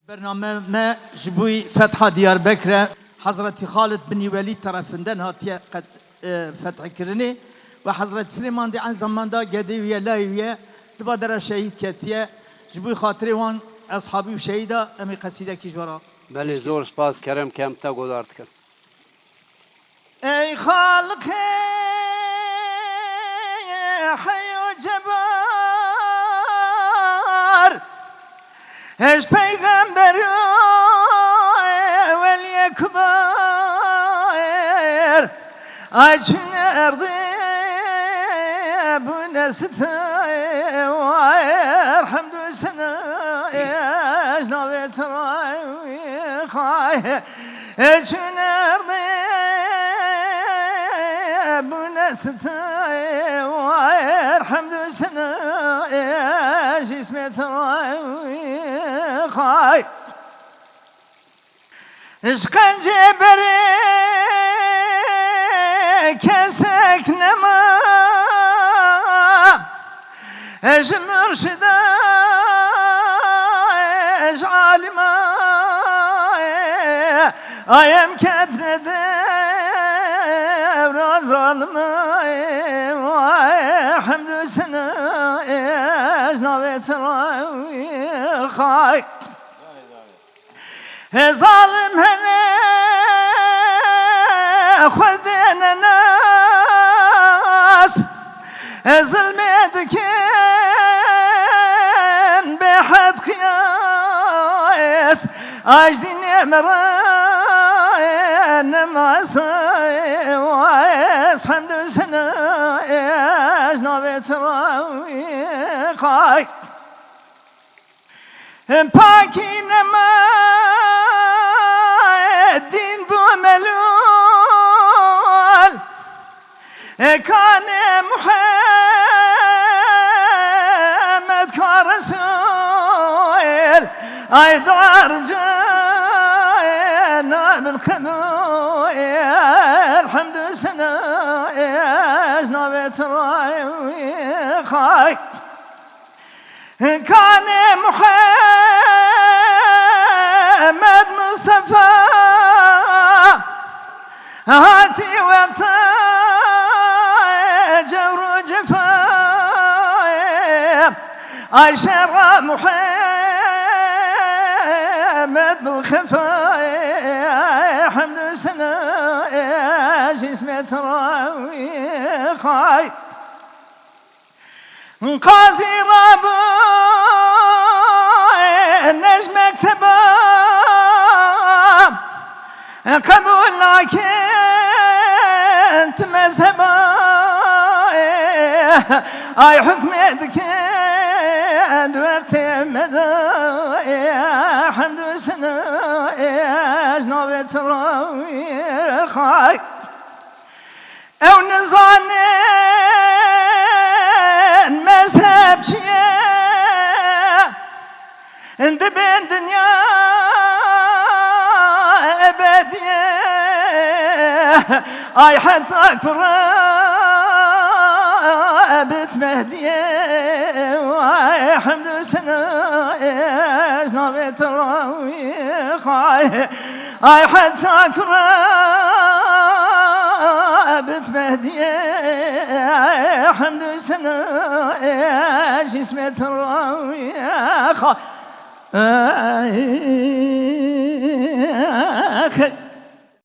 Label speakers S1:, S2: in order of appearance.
S1: برنامه ما جبوی فتح دیاربکر حضرت خالد بن ولید tarafından hatiye فتح کرنه و حضرت سلیمان دی عن زمان دا گدیویه لایویه لبادر شهید کتیه جبوی خاطر وان اصحابی و شهیدا امی قصیده کی جورا
S2: بله زور سپاس کرم که امتا گذارد کرد.
S1: ای خالق حی و جبار اش پیغمبر ولی کبار اچن ارضی bu nesite var hamdü sana ecnavet ray khay ecnerdi bu nesite var hamdü sana cismet ray khay işkence beri kesek nema اج مرشدا اج عالما ايام كدد ظالما حمد سنا اج نويت خاي ظالم هنا خدنا ناس ظلمتك بحد قياس أجدني مران معصايس حمد سنة أجنبت راوي باكي نما الدين بوملول كان محمد كرسول ايضا رجعنا بالخمول الحمد سنة اجنبت راي خاي كان محمد مصطفى هاتي وقتا جور جفايا عشر محمد بخفايا حمد سنة جسمة راوي خاي قاضي رابو نجم مكتبا قبول لكن مذهبا اي حكمتك وقت مدى حمد سنة اجنبت راوي خاي او نظام مذهب شيا اند بين دنيا ابدية اي حتى كرابت مهدية حمد سنة اجنبت راوي خاي اي حتى كرابت مهدية حمد سنة جسمة راوي خاي